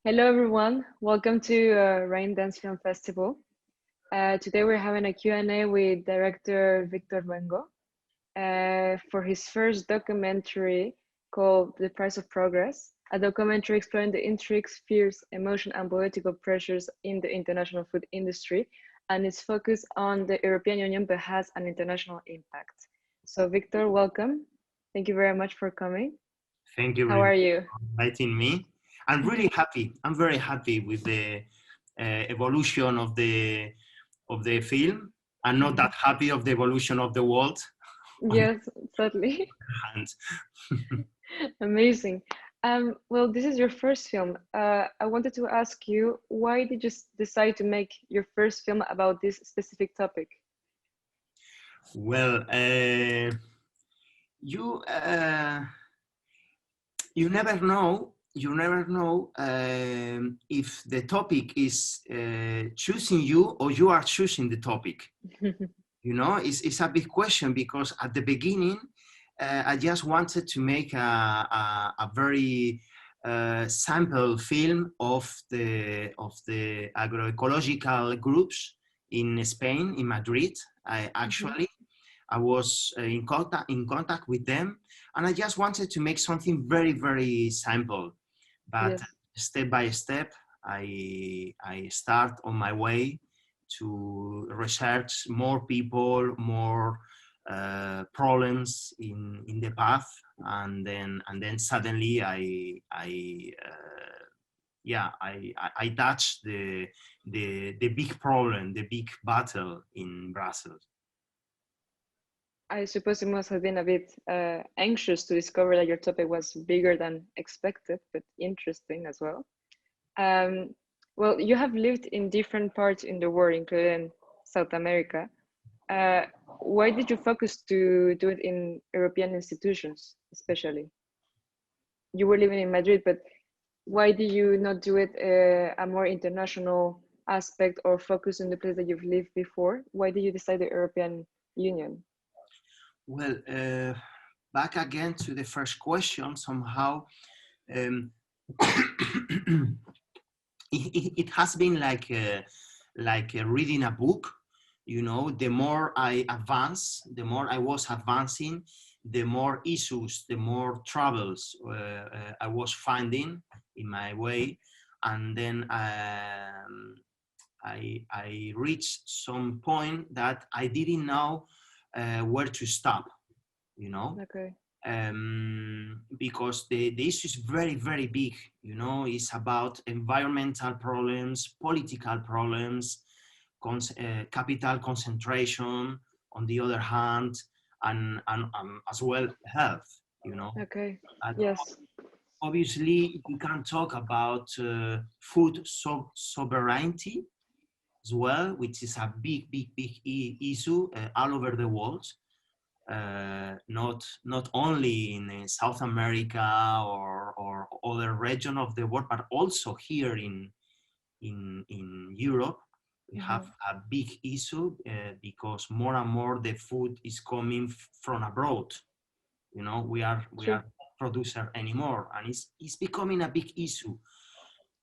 Hello, everyone. Welcome to Raindance Film Festival. Today we're having a Q&A with director Victor Wengo for his first documentary called The Price of Progress, a documentary exploring the intrigues, fears, emotion, and political pressures in the international food industry, and it's focused on the European Union but has an international impact. So Victor, welcome. Thank you very much for coming. Thank you How very are much you? for inviting me. I'm really happy. I'm very happy with the evolution of the film. I'm not that happy of the evolution of the world. On the Yes, sadly. other hand, Amazing. Well, this is your first film. I wanted to ask you, why did you decide to make your first film about this specific topic? well, you you never know. You never know if the topic is choosing you or you are choosing the topic. You know, it's a big question because at the beginning, I just wanted to make a very sample film of the agroecological groups in Spain, in Madrid. Mhm. I was in contact with them, and I just wanted to make something very very simple, but Yes, step by step, I start on my way to research more people, more problems in the path, and then suddenly I touch the big problem, the big battle in Brussels. I suppose it must have been a bit anxious to discover that your topic was bigger than expected, but interesting as well. Um, well, you have lived in different parts in the world, including South America. Uh, why did you focus to do it in European institutions, especially? You were living in Madrid, but why did you not do it a more international aspect or focus on the place that you've lived before? Why did you decide the European Union? Well, back again to the first question, somehow um, it has been like reading a book. You know, the more I advance, the more I was advancing, the more issues, the more troubles I was finding in my way, and then I reached some point that I didn't know where to stop. You know, Okay, because the issue is very, very big. You know, it's about environmental problems, political problems, capital concentration, on the other hand, and as well health. You know, okay, and yes, obviously we can talk about food sovereignty as well, which is a big, big, big issue all over the world, not only in South America or other region of the world, but also here in Europe. We have hmm, a big issue because more and more the food is coming from abroad. You know, we are true. producer anymore, and it's becoming a big issue.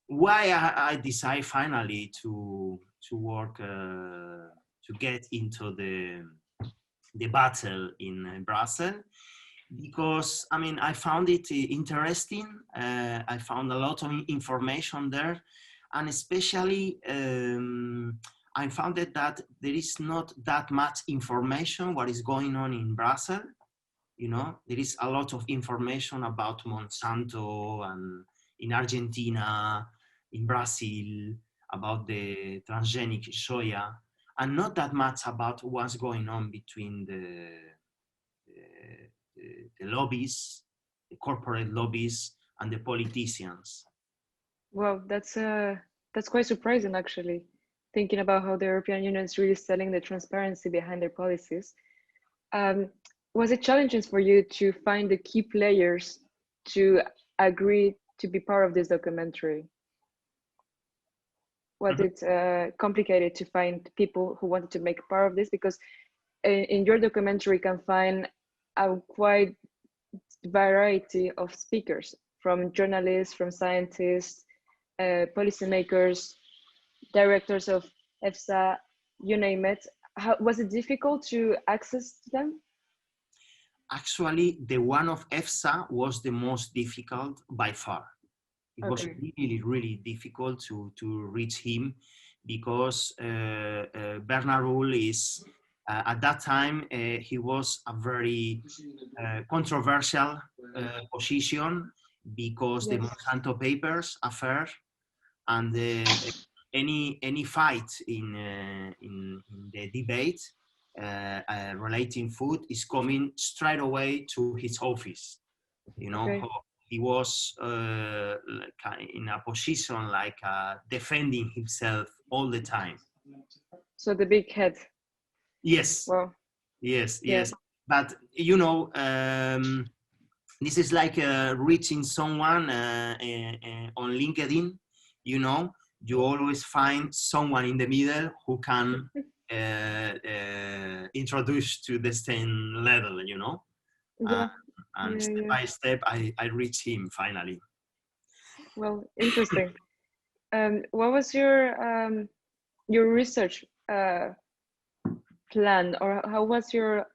Why I decide finally to work to get into the battle in Brussels, because I mean I found it interesting. I found a lot of information there, and especially I found it that there is not that much information what is going on in Brussels. You know, there is a lot of information about Monsanto and in Argentina, in Brazil, about the transgenic soya, and not that much about what's going on between the lobbies, the corporate lobbies, and the politicians. Well, that's quite surprising actually, thinking about how the European Union is really selling the transparency behind their policies. Um, was it challenging for you to find the key players to agree to be part of this documentary? Was Mhm. it complicated to find people who wanted to make part of this? Because in your documentary, you can find a quite variety of speakers, from journalists, from scientists. policymakers, directors of EFSA, you name it. How was it difficult to access them? Actually, the one of EFSA was the most difficult by far. It was Okay. really, really difficult to reach him because Bernard Rule is, at that time, he was a very controversial position because the Yes. Monsanto Papers affair and any fight in the debate relating food is coming straight away to his office. You know, Okay. he was in a position like defending himself all the time. So the big head. Yes, Well, yes, yeah. yes. But you know, this is like reaching someone on LinkedIn. You know, you always find someone in the middle who can introduce to the same level. You know, uh, Yeah. and Yeah. step Yeah. by step, I reach him finally. Well, interesting. What was your research plan, or how was your,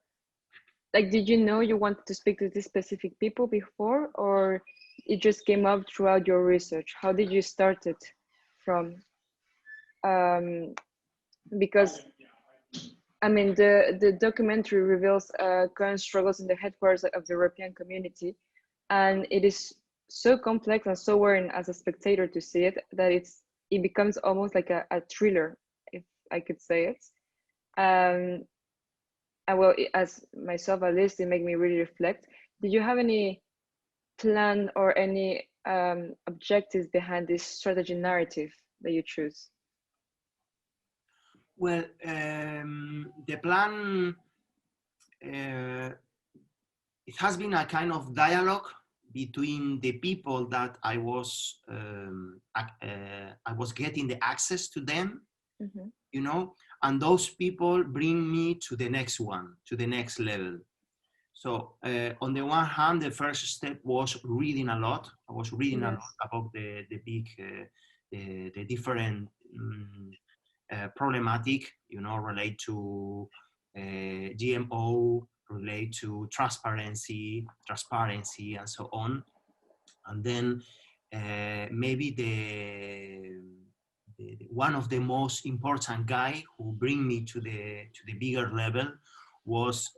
like, did you know you wanted to speak to these specific people before, or it just came up throughout your research? How did you start it from? Um, because I mean, the documentary reveals current struggles in the headquarters of the European community, and it is so complex and so worrying as a spectator to see it that it becomes almost like a thriller, if I could say it. Um, and well, as myself at least, it made me really reflect. Did you have any plan or any objectives behind this strategy narrative that you choose? Well, the plan, uh, it has been a kind of dialogue between the people that I was getting the access to them, Mm-hmm. you know, and those people bring me to the next one, to the next level. So on the one hand, the first step was reading a lot. I was reading a lot Yes. about the big, the different problematic, you know, relate to GMO, relate to transparency, and so on. And then maybe one of the most important guy who bring me to the bigger level was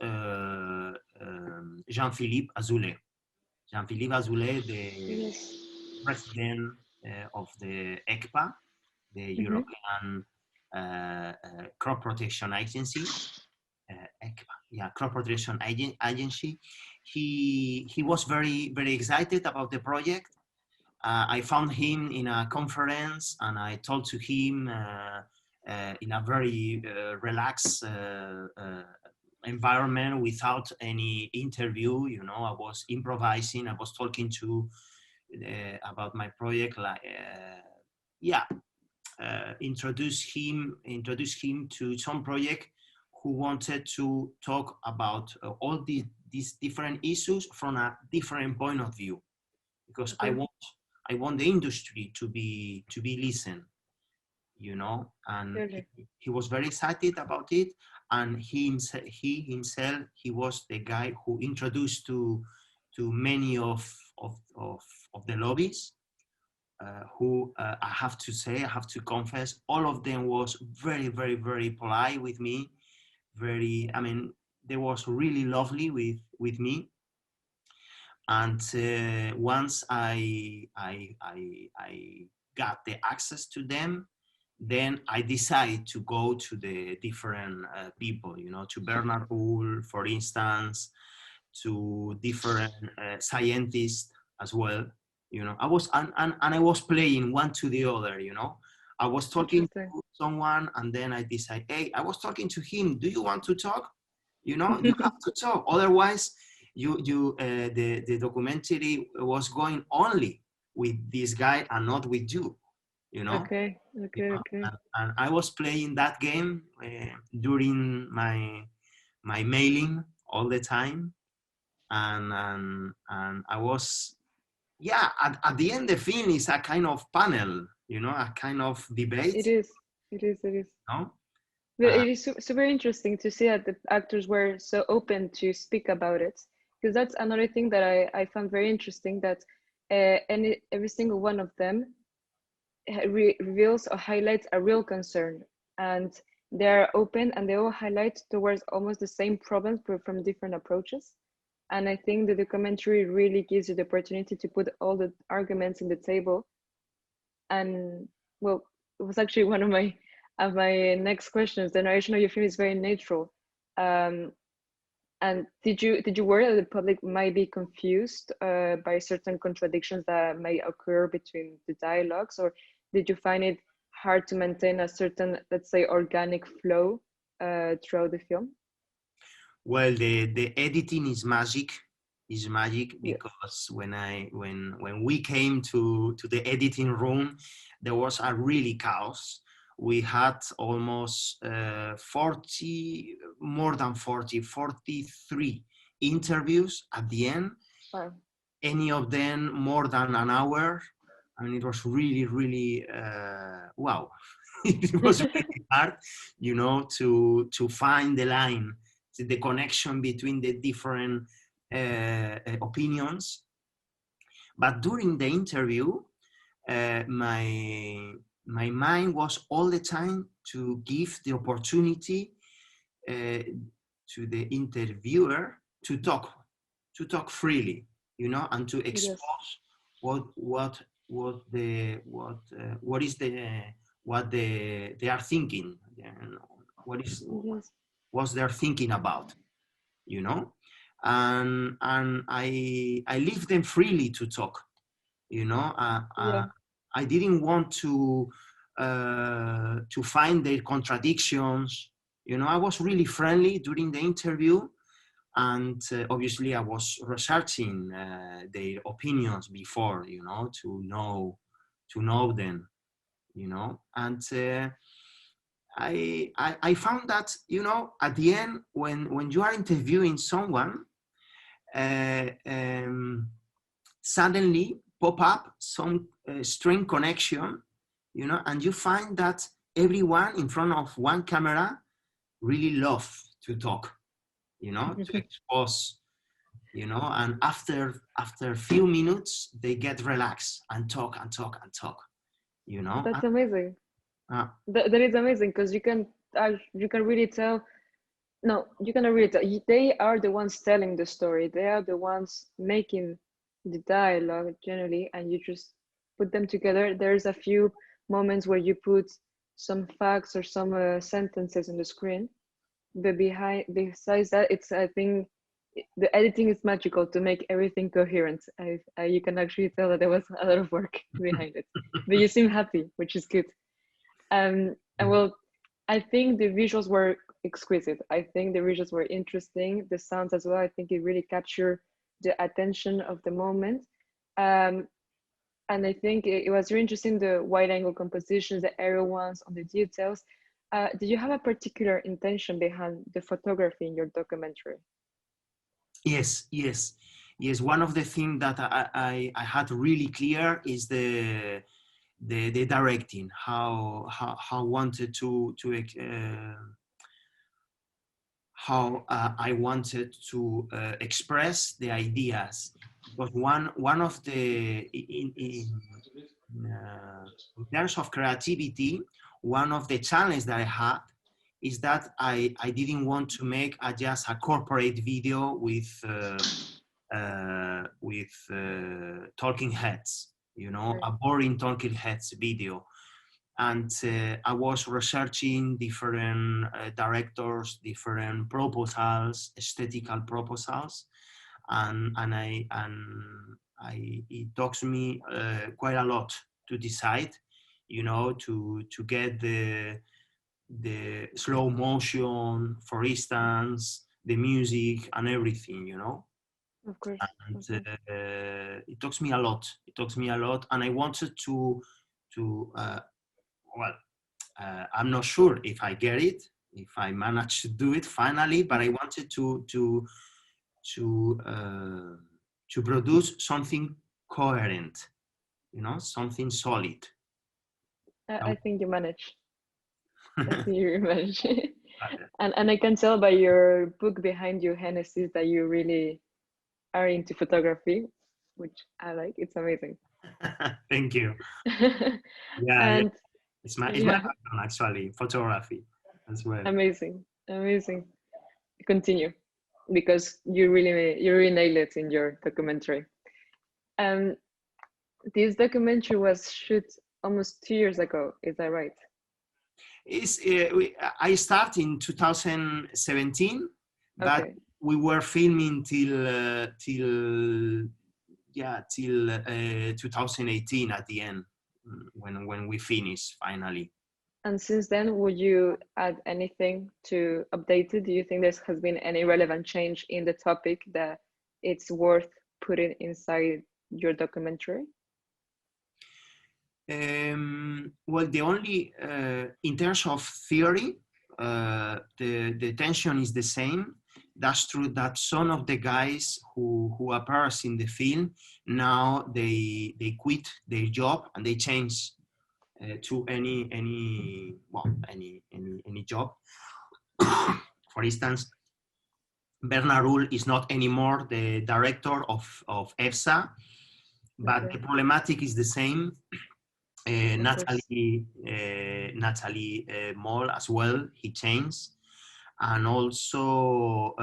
Jean-Philippe Azoulay. Jean-Philippe Azoulay, the Yes. president of the ECPA, the Mm-hmm. European Crop Protection Agency, ECPA, yeah, Crop Protection Agency. He was very excited about the project. I found him in a conference and I talked to him in a very relaxed environment without any interview. You know, I was improvising. I was talking to about my project, like yeah, introduce him to some project who wanted to talk about all these different issues from a different point of view, because Okay. I want the industry to be listened, you know. And Clearly. he was very excited about it, and he himself, he was the guy who introduced to many of the lobbies, who I have to say, I have to confess, all of them was very polite with me. Very, I mean, they was really lovely with me. And once I got the access to them, then I decided to go to the different people, you know, to Bernard Poole, for instance, to different scientists as well. You know, and I was playing one to the other. You know, I was talking Interesting. to someone, and then I decide, hey, I was talking to him. Do you want to talk? You know, you have to talk. Otherwise, the documentary was going only with this guy and not with you. You know, Okay. you Okay. know? Okay. And I was playing that game during my mailing all the time, and I was yeah, at the end, the film is a kind of panel, a kind of It debate, is. It is. It is. no? But it is super interesting to see that the actors were so open to speak about it, because that's another thing that I found very interesting, that every single one of them reveals or highlights a real concern, and they're open and they all highlight towards almost the same problems but from different approaches. And I think the documentary really gives you the opportunity to put all the arguments in the table. And well, it was actually one of my next questions. The narration of your film is very natural. Um, and did you worry that the public might be confused by certain contradictions that may occur between the dialogues, or did you find it hard to maintain a certain, let's say, organic flow throughout the film? Well, the editing is magic. Is magic Yes. because when we came to the editing room, there was a really chaos. We had almost 40, more than 40, 43 interviews at the end. Wow. Any of them more than an hour. I mean, it was really, really wow. It was really hard, to find the line, the connection between the different opinions. But during the interview, my mind was all the time to give the opportunity to the interviewer to talk freely, and to Yes. expose what is what they are thinking, what is Yes. what they're thinking about, you know, and I leave them freely to talk, you know. Yeah. I didn't want to find their contradictions. I was really friendly during the interview, and obviously I was researching their opinions before, to know them, and I found that, at the end, when you are interviewing someone, um, suddenly pop up some strange connection, and you find that everyone in front of one camera really love to talk, to expose, and after a few minutes they get relaxed and talk and talk and talk, That's amazing. uh, That is amazing, because you can really tell. No, you cannot really tell. They are the ones telling the story. They are the ones making the dialogue generally, and you just put them together. There's a few moments where you put some facts or some sentences on the screen, but besides that, it's, I think, the editing is magical to make everything coherent. You can actually tell that there was a lot of work behind it, but you seem happy, which is good. And well, I think the visuals were exquisite. I think the visuals were interesting. The sounds as well. I think it really captured the attention of the moment. Um, and I think it was really interesting, the wide angle compositions, the aerial ones, on the details. Did you have a particular intention behind the photography in your documentary? yes, yes, yes. One of the things that I had really clear is the directing, how wanted how I wanted to express the ideas. But one of the in terms of creativity, one of the challenges that I had is that I didn't want to make just a corporate video with talking heads, Right. a boring talking heads video. And I was researching different directors, different proposals, aesthetical proposals, and it talks me quite a lot to decide, to get the slow motion, for instance, the music and everything, Of course. and Of course. it talks me a lot. It talks me a lot, and I wanted to well, I'm not sure if I get it, if I manage to do it finally, but I wanted to to produce something coherent, something solid. I think you manage. I That- think you manage. And I can tell by your book behind you, Genesis, that you really are into photography, which I like. It's amazing. Thank you. Yeah, yeah. And It's my yeah, background actually, photography as well. amazing, amazing. Continue, because you really nailed it in your documentary. Um, this documentary was shot almost 2 years ago. Is that right? I started in 2017, but Okay. we were filming till 2018 at the end, when we finished finally. And since then, would you add anything to update it? Do you think there has been any relevant change in the topic that it's worth putting inside your documentary? Well, the only in terms of theory, the tension is the same. That's true that some of the guys who appears in the film now they quit their job and they change to any job. For instance, Bernard Ruhl is not anymore the director of EFSA, but Okay, the problematic is the same. of course. Natalie Moll as well, he changed. And also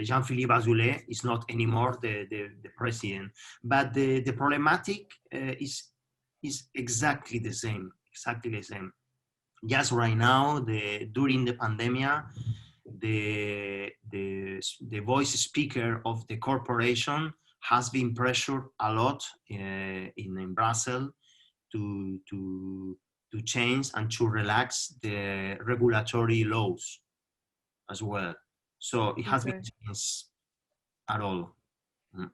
Jean-Philippe Azoulay is not anymore the president. But the problematic is exactly the same, exactly the same. Just right now, during the pandemic, the voice speaker of the corporation has been pressured a lot in Brussels to change and to relax the regulatory laws as well. So it has been Okay. changed at all. Mm.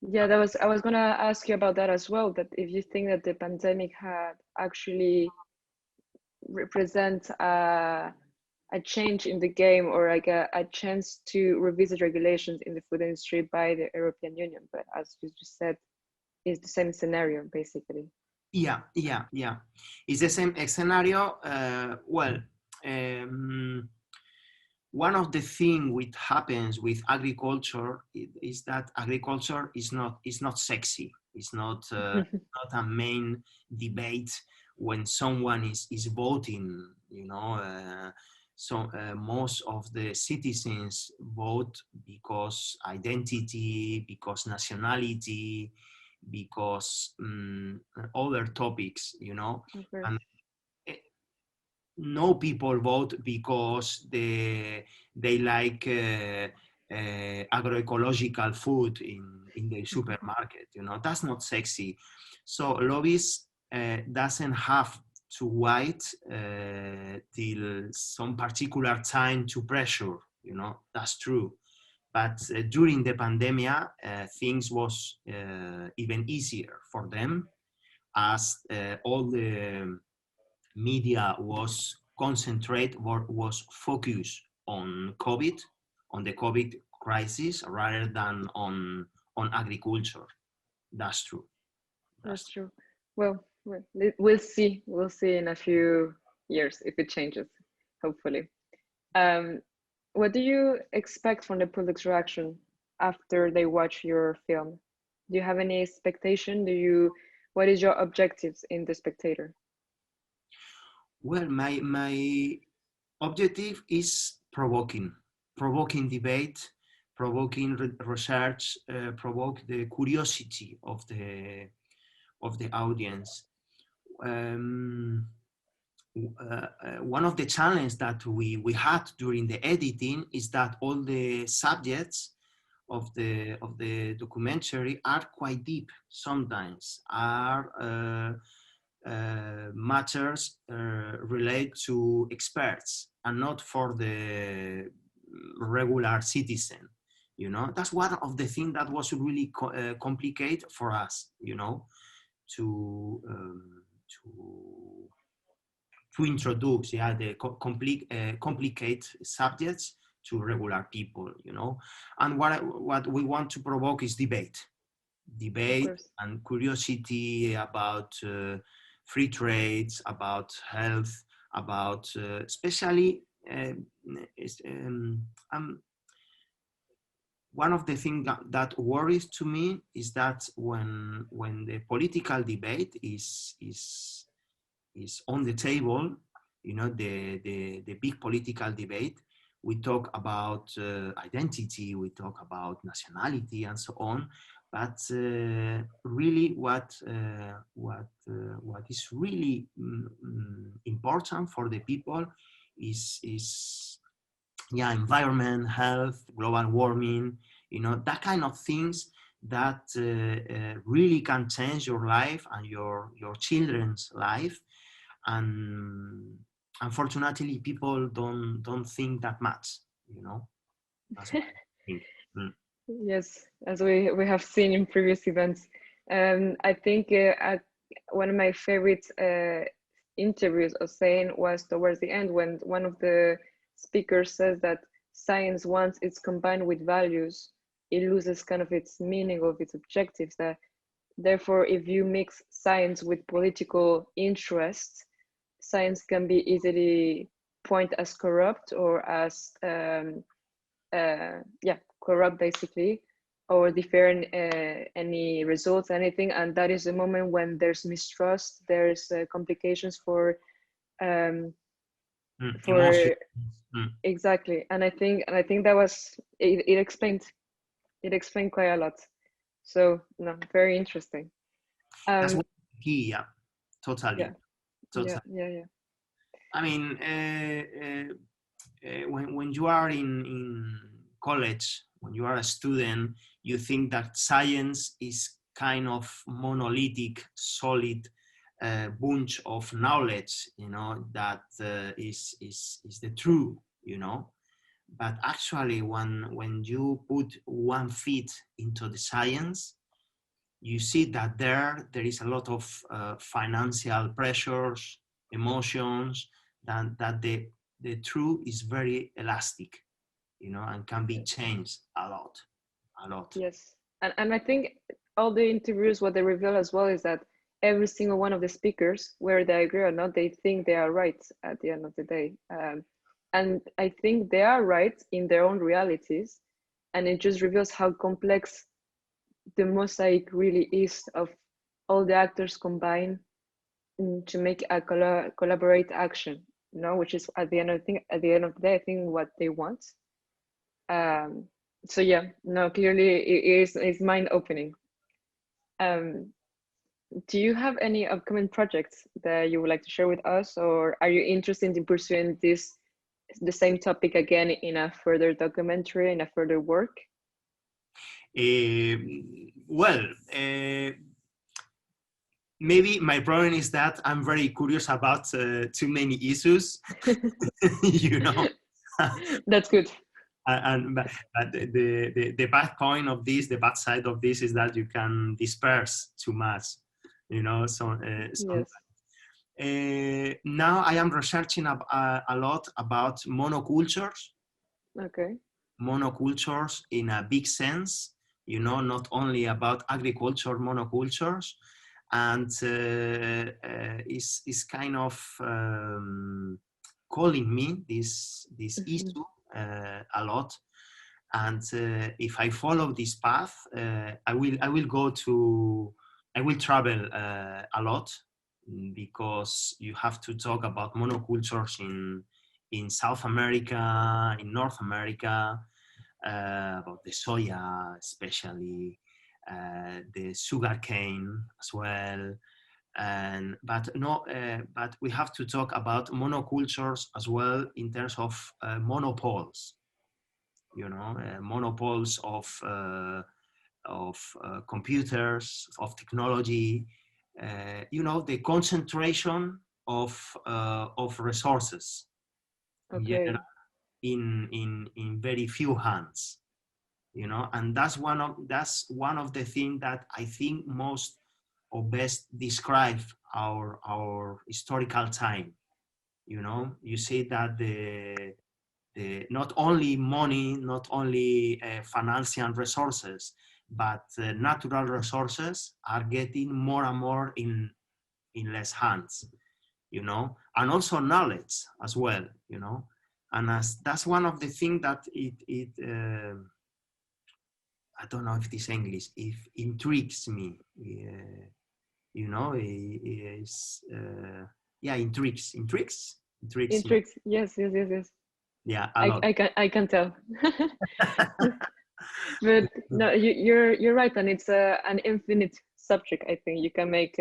Yeah, I was gonna ask you about that as well, that if you think that the pandemic had actually represent a change in the game, or like a chance to revisit regulations in the food industry by the European Union. But as you just said, it's the same scenario basically. Yeah. It's the same scenario. Well, um, one of the things which happens with agriculture is that agriculture is not sexy. It's not a main debate when someone is voting. So most of the citizens vote because identity, because nationality, because other topics. Of course. And no people vote because they like agroecological food in the supermarket. That's not sexy. So lobbyists doesn't have to wait till some particular time to pressure. That's true. But during the pandemic, things was even easier for them, as all the media was was focused on COVID, on the COVID crisis, rather than on agriculture. That's true. That's That's true. We'll see. We'll see in a few years if it changes, hopefully. Um, what do you expect from the public's reaction after they watch your film? Do you have any expectation? What is your objectives in The Spectator? well. My objective is provoking debate, provoking research, provoke the curiosity of the audience. Um, One of the challenges that we had during the editing is that all the subjects of the documentary are quite deep. Sometimes are matters relate to experts and not for the regular citizen. That's one of the things that was really complicated for us. To to to introduce, the complicate subjects to regular people. And what we want to provoke is debate. Of debate course. and curiosity about free trades, about health, about especially is, one of the things that worries to me is that when the political debate is on the table, you know, the big political debate, we talk about identity, we talk about nationality and so on, but really what is really important for the people is yeah, environment, health, global warming, you know, that kind of things that really can change your life and your children's life. And unfortunately, people don't think that much, you know. That's what I think. Mm. Yes, as we have seen in previous events. I think one of my favorite interviews of saying was towards the end when one of the speakers says that science, once it's combined with values, it loses kind of its meaning of its objectives. That therefore, if you mix science with political interests, science can be easily point as corrupt or as yeah, corrupt basically, or defer any results, anything. And that is the moment when there's mistrust, there's complications Emotion. for Mm. exactly. And I think that was it explained quite a lot. So no, very interesting. That's um what key. Yeah, yeah, totally, yeah, totally. yeah, yeah. I mean, when you are in college, when you are a student, you think that science is kind of monolithic, solid bunch of knowledge, you know, that is the true, you know. But actually, when you put one feet into the science, you see that there is a lot of financial pressures, emotions, that the truth is very elastic, you know, and can be changed a lot, a lot. Yes, and I think all the interviews, what they reveal as well is that every single one of the speakers, whether they agree or not, they think they are right at the end of the day. And I think they are right in their own realities, and it just reveals how complex the mosaic really is of all the actors combined to make a collaborate action. You know, which is at the end of the thing, at the end of the day, I think what they want. Um, so yeah, no, clearly it is mind opening. Um, do you have any upcoming projects that you would like to share with us, or are you interested in pursuing the same topic again in a further documentary, in a further work? Uh, well, uh, maybe my problem is that I'm very curious about too many issues, you know. That's good. But the bad point of this, the bad side of this is that you can disperse too much, you know. So Yes. now I am researching a lot about Okay. monocultures in a big sense, you know, not only about agriculture monocultures, and is kind of calling me this Mhm. issue a lot. And if I follow this path, I will travel a lot, because you have to talk about monocultures in South America, in North America, about the soya, especially the sugarcane as well. And but we have to talk about monocultures as well in terms of monopoles. You know, monopoles of computers, of technology. You know, the concentration of resources in general Okay. in very few hands, you know. And that's one of the things that I think most or best describe our historical time. You know, you see that the not only money, not only financial resources, but natural resources are getting more and more in less hands, you know, and also knowledge as well, you know. And as that's one of the things that I don't know if this English, if intrigues me, you know, is yeah, intrigues me, Intrigues. Yes, yes, yes, yes. yeah, a lot. I can tell. But no, you're right, and it's an infinite subject. I think you can make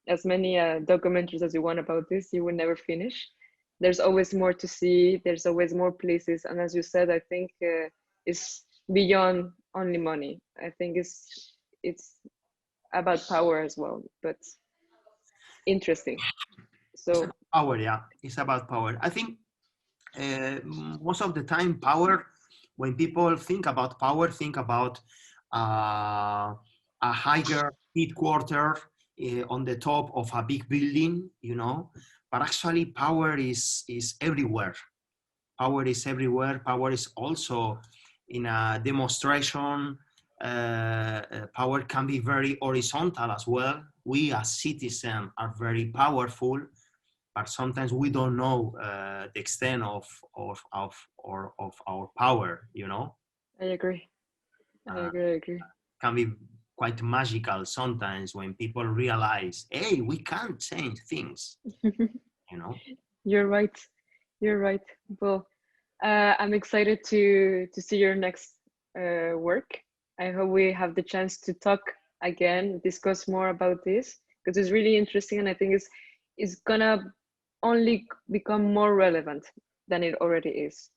as many documentaries as you want about this. You will never finish. There's always more to see. There's always more places, and as you said, I think it's beyond only money. I think it's about power as well, but interesting. It's So about power, yeah. It's about power. I think most of the time, power, when people think about a higher headquarter on the top of a big building, you know. But actually, power is everywhere. Power is everywhere. Power is also in a demonstration. Power can be very horizontal as well. We as citizens are very powerful, but sometimes we don't know the extent of our power, you know. I agree. I uh, agree. I agree. can be quite magical sometimes when people realize, hey, we can change things, you know. You're right. You're right. Well, I'm excited to see your next work. I hope we have the chance to talk again, discuss more about this because it's really interesting, and I think it's gonna only become more relevant than it already is.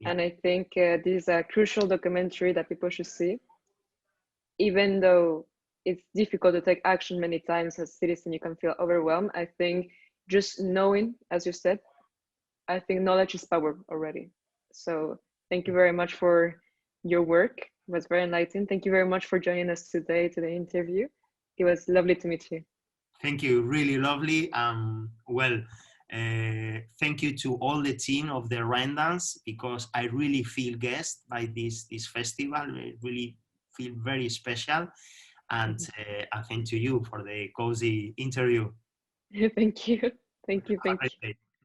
Yeah, And I think this is a crucial documentary that people should see, even though it's difficult to take action many times as a citizen. You can feel overwhelmed. I think just knowing, as you said, I think knowledge is power already. So thank you very much for your work. It was very enlightening. Thank you very much for joining us today to the interview. It was lovely to meet you. thank you, really lovely. Well, thank you to all the team of the Raindance, because I really feel guessed by this festival. I really feel very special, and I thank to you for the cozy interview. Thank you. Thank you. Have a Thank great you. day.